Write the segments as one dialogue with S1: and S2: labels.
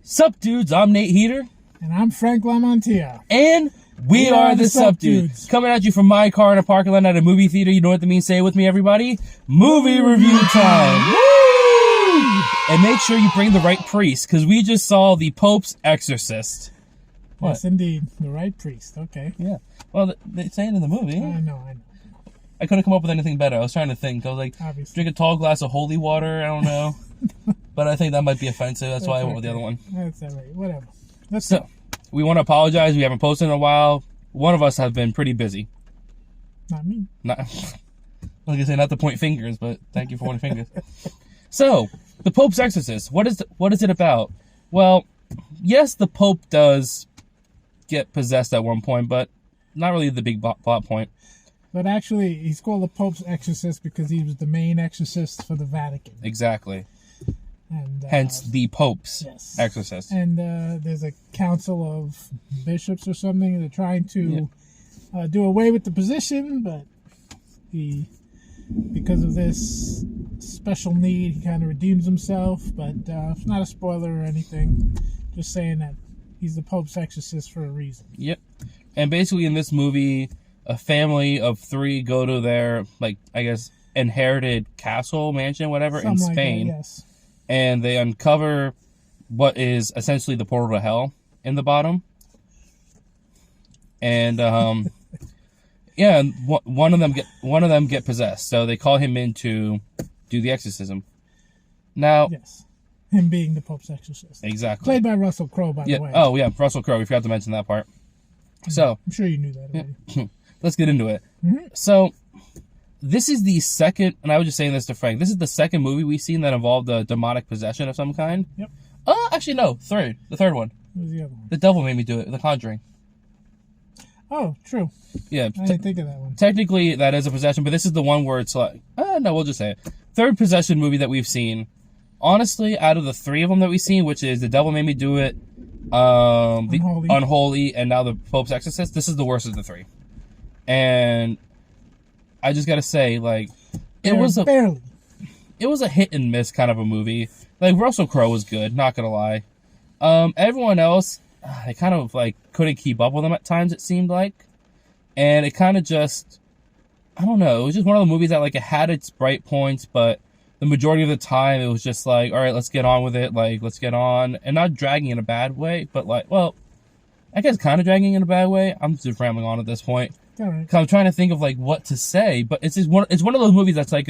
S1: Sup, dudes? I'm Nate Heater.
S2: And I'm Frank Lamontia.
S1: And we are the Sup Dudes. Coming at you from my car in a parking lot at a movie theater. You know what that means? Say it with me, everybody. Movie review time. Woo! And make sure you bring the right priest, because we just saw the Pope's Exorcist. What?
S2: Yes, indeed. The right priest. Okay.
S1: Yeah. Well, they say it in the movie.
S2: I know.
S1: I couldn't come up with anything better. I was trying to think. I was like,
S2: Obviously.
S1: Drink a tall glass of holy water. I don't know. But I think that might be offensive. That's why I went with the other one.
S2: That's all right. Whatever.
S1: So, we want to apologize. We haven't posted in a while. One of us has been pretty busy.
S2: Not me.
S1: Not, like I say, not to point fingers, but thank you for pointing fingers. So, the Pope's Exorcist. What is it about? Well, yes, the Pope does get possessed at one point, but not really the big plot point.
S2: But actually, he's called the Pope's Exorcist because he was the main exorcist for the Vatican.
S1: Exactly.
S2: And
S1: hence the Pope's
S2: yes.
S1: Exorcist.
S2: And there's a council of bishops or something that are trying to do away with the position, but because of this special need, he kind of redeems himself. But it's not a spoiler or anything. Just saying that he's the Pope's Exorcist for a reason.
S1: Yep. And basically in this movie, a family of 3 go to their, like, I guess, inherited castle, mansion, whatever,
S2: Something
S1: in Spain.
S2: Like that, yes.
S1: And they uncover what is essentially the portal to hell in the bottom. And yeah, one of them get possessed. So they call him in to do the exorcism. Now,
S2: yes, him being the Pope's Exorcist.
S1: Exactly.
S2: Played by Russell Crowe, by the way.
S1: Oh yeah, Russell Crowe. We forgot to mention that part. So
S2: I'm sure you knew that already.
S1: Let's get into it.
S2: Mm-hmm.
S1: So this is the second, and I was just saying this to Frank, this is the second movie we've seen that involved a demonic possession of some kind.
S2: Yep.
S1: Actually, no, third. The third one.
S2: What was the other one?
S1: The devil made me do it. The Conjuring.
S2: Oh, true.
S1: Yeah.
S2: I didn't think of that one.
S1: Technically, that is a possession, but this is the one where it's like, no, we'll just say it. Third possession movie that we've seen. Honestly, out of the 3 of them that we've seen, which is The Devil Made Me Do It, the Unholy, and now the Pope's Exorcist, this is the worst of the 3. And I just gotta say, like, it was a hit and miss kind of a movie. Like, Russell Crowe was good, not gonna lie. Everyone else, they kind of, like, couldn't keep up with them at times, it seemed like. And it kind of just, I don't know, it was just one of the movies that, like, it had its bright points, but the majority of the time, it was just like, all right, let's get on with it, like, let's get on. And not dragging in a bad way, but, like, well, I guess kind of dragging in a bad way. I'm just rambling on at this point.
S2: All right.
S1: Cause I'm trying to think of, like, what to say, but it's one of those movies that's like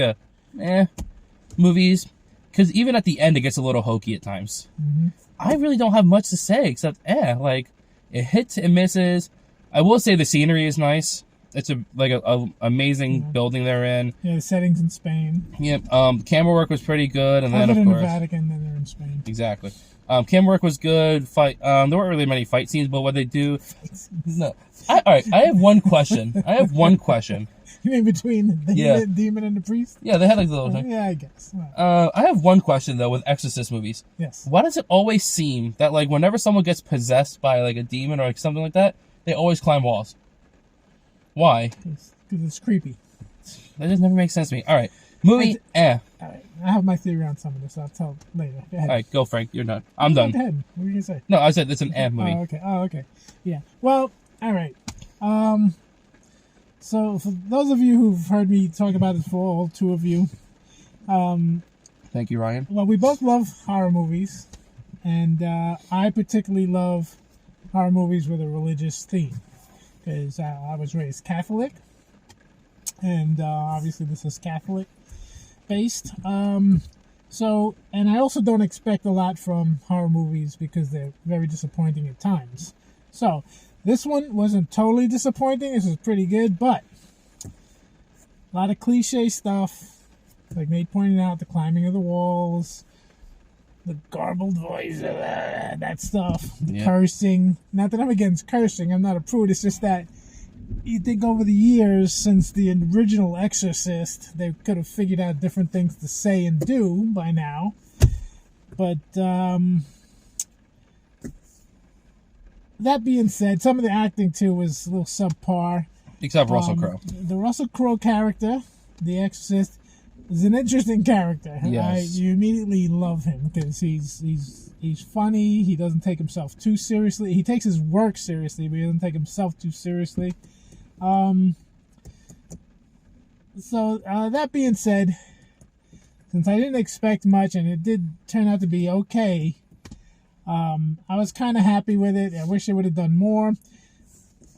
S1: movies. Because even at the end, it gets a little hokey at times.
S2: Mm-hmm.
S1: I really don't have much to say except, like, it hits and misses. I will say the scenery is nice. It's a amazing building they're in.
S2: Yeah, the settings in Spain.
S1: Yep. Camera work was pretty good, and then
S2: Other
S1: of
S2: than
S1: course
S2: the Vatican, then they're in Spain.
S1: Exactly. Camera work was good. There weren't really many fight scenes, but what they do. No. All right. I have one question.
S2: You mean between the demon and the priest?
S1: Yeah, they had like the little thing.
S2: Yeah, I guess. Right.
S1: I have one question though with Exorcist movies.
S2: Yes.
S1: Why does it always seem that, like, whenever someone gets possessed by, like, a demon or like something like that, they always climb walls? Why?
S2: Because it's creepy.
S1: That just never makes sense to me. All right. Movie.
S2: All right. I have my theory on some of this. I'll tell later. Go ahead.
S1: All right, go, Frank. You're done. I'm done.
S2: Go ahead. What were you gonna say?
S1: No, I said it's an movie.
S2: Oh, okay. Yeah. Well, all right. So for those of you who've heard me talk about it before, all 2 of you,
S1: thank you, Ryan.
S2: well, we both love horror movies, and I particularly love horror movies with a religious theme, because I was raised Catholic, and obviously this is Catholic based. So, and I also don't expect a lot from horror movies because they're very disappointing at times. So, this one wasn't totally disappointing. This was pretty good, but a lot of cliche stuff. Like Nate pointed out, the climbing of the walls, the garbled voice, that stuff, the cursing. Not that I'm against cursing. I'm not a prude. It's just that you think over the years since the original Exorcist, they could have figured out different things to say and do by now. But that being said, some of the acting too was a little subpar.
S1: Except Russell Crowe.
S2: The Russell Crowe character, the Exorcist, is an interesting character.
S1: Yes.
S2: You immediately love him because he's He's funny. He doesn't take himself too seriously. He takes his work seriously, but he doesn't take himself too seriously. So that being said, since I didn't expect much and it did turn out to be okay, I was kind of happy with it. I wish they would have done more.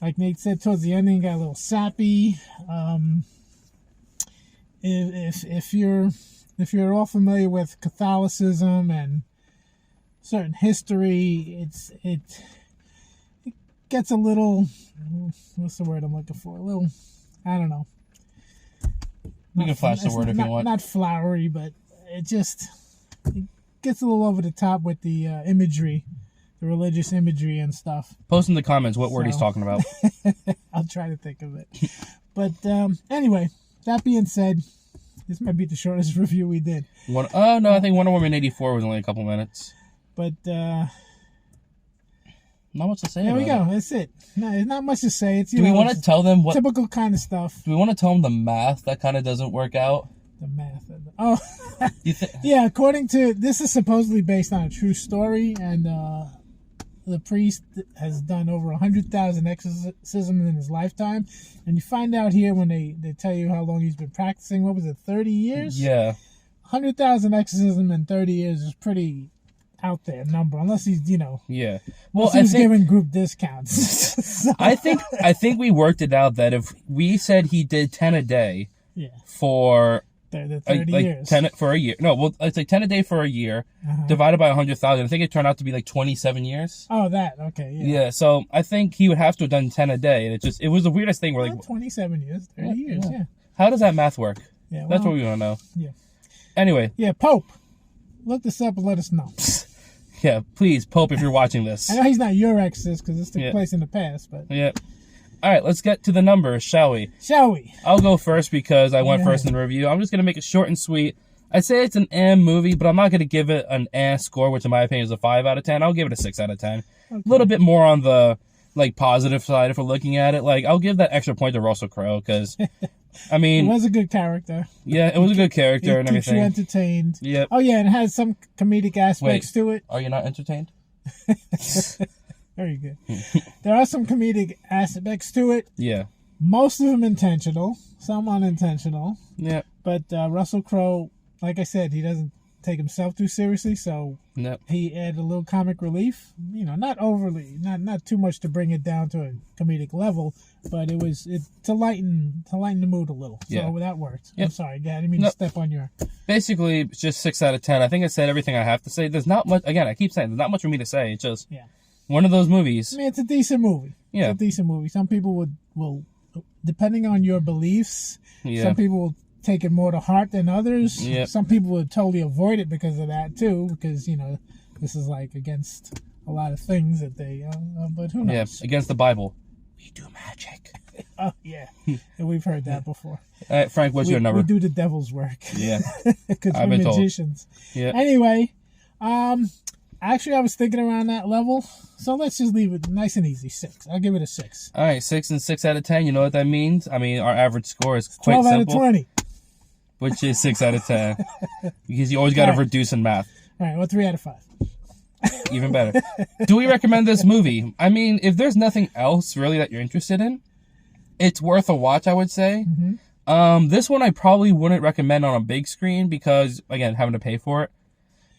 S2: Like Nate said, towards the ending, got a little sappy. If you're all familiar with Catholicism and certain history, it gets a little, what's the word I'm looking for? A little, I don't know.
S1: You can flash the word if you want.
S2: Not flowery, but it gets a little over the top with the imagery, the religious imagery and stuff.
S1: Post in the comments what word he's talking about.
S2: I'll try to think of it. But anyway, that being said, this might be the shortest review we did.
S1: I think Wonder Woman 84 was only a couple minutes.
S2: But
S1: not much to say.
S2: There we go.
S1: It.
S2: That's it. No, there's not much to say. It's
S1: do we want to tell them what
S2: typical kind of stuff?
S1: Do we want to tell them the math that kind of doesn't work out?
S2: The math. Yeah. According to this, is supposedly based on a true story, and the priest has done over 100,000 exorcisms in his lifetime. And you find out here when they tell you how long he's been practicing. What was it? 30 years.
S1: Yeah.
S2: 100,000 exorcisms in 30 years is pretty out there number, unless he's
S1: yeah. Well,
S2: he's giving group discounts. So.
S1: I think we worked it out that if we said he did 10 a day, for
S2: the 30 years,
S1: 10 for a year. No, well, it's like 10 a day for a year, divided by 100,000. I think it turned out to be like 27 years.
S2: Oh, that okay,
S1: yeah. So I think he would have to have done 10 a day, and it was the weirdest thing. Where
S2: 27 years, 30 years, yeah.
S1: How does that math work?
S2: Yeah, well,
S1: that's what we want to know.
S2: Yeah.
S1: Anyway.
S2: Yeah, Pope, look this up and let us know.
S1: Yeah, please, Pope, if you're watching this.
S2: I know he's not your exorcist because this took place in the past, but...
S1: Yeah. All right, let's get to the numbers, shall we?
S2: Shall we?
S1: I'll go first because I went first in the review. I'm just going to make it short and sweet. I'd say it's an M movie, but I'm not going to give it an score, which in my opinion is a 5 out of 10. I'll give it a 6 out of 10. Okay. A little bit more on the positive side if we're looking at it. I'll give that extra point to Russell Crowe because... I mean,
S2: it was a good character.
S1: Yeah, it was a good character and everything.
S2: Keeps you entertained.
S1: Yep.
S2: Oh yeah, and it has some comedic aspects to it.
S1: Are you not entertained?
S2: Very good. There are some comedic aspects to it.
S1: Yeah.
S2: Most of them intentional, some unintentional.
S1: Yeah.
S2: But Russell Crowe, like I said, he doesn't take himself too seriously, so he added a little comic relief. Not overly, not too much to bring it down to a comedic level, but it to lighten the mood a little. So that worked. Yep. I'm sorry, I didn't mean to step on your.
S1: Basically, it's just 6 out of 10. I think I said everything I have to say. There's not much. Again, I keep saying there's not much for me to say. It's just one of those movies.
S2: I mean, it's a decent movie. Yeah, it's a decent movie. Some people will depending on your beliefs. Yeah. Some people will take it more to heart than others. Yep. Some people would totally avoid it because of that too, because this is against a lot of things that they. But who knows? Yeah,
S1: against the Bible. We do magic.
S2: Oh yeah, we've heard that before.
S1: All right, Frank, what's your number?
S2: We do the devil's work.
S1: Yeah,
S2: because we're magicians.
S1: Yeah.
S2: Anyway, actually, I was thinking around that level, so let's just leave it nice and easy. 6. I'll give it a 6.
S1: All right, 6 and 6 out of 10. You know what that means? I mean, our average score is quite
S2: 12
S1: simple.
S2: 12 out of 20.
S1: Which is 6 out of 10. Because you always got to reduce in math.
S2: All right, well, 3 out of 5.
S1: Even better. Do we recommend this movie? I mean, if there's nothing else really that you're interested in, it's worth a watch, I would say. Mm-hmm. This one I probably wouldn't recommend on a big screen because, again, having to pay for it.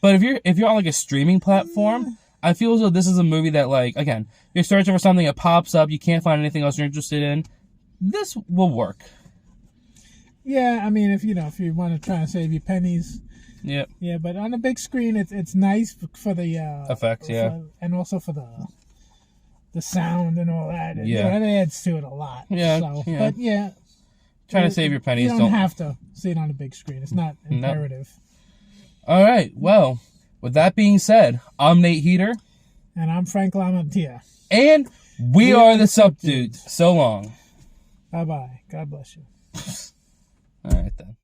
S1: But if you're on a streaming platform, I feel as though this is a movie that, again, you're searching for something, it pops up, you can't find anything else you're interested in. This will work.
S2: Yeah, I mean, if you want to try to save your pennies.
S1: Yeah.
S2: Yeah, but on a big screen, it's nice for the
S1: effects,
S2: and also for the sound and all that. Yeah, it adds to it a lot.
S1: Yeah.
S2: So, but yeah,
S1: trying to save your pennies.
S2: You don't have to see it on a big screen. It's not imperative.
S1: No. All right. Well, with that being said, I'm Nate Heater,
S2: and I'm Frank Lamantia,
S1: and we are the Subdudes. So long.
S2: Bye bye. God bless you.
S1: All right then.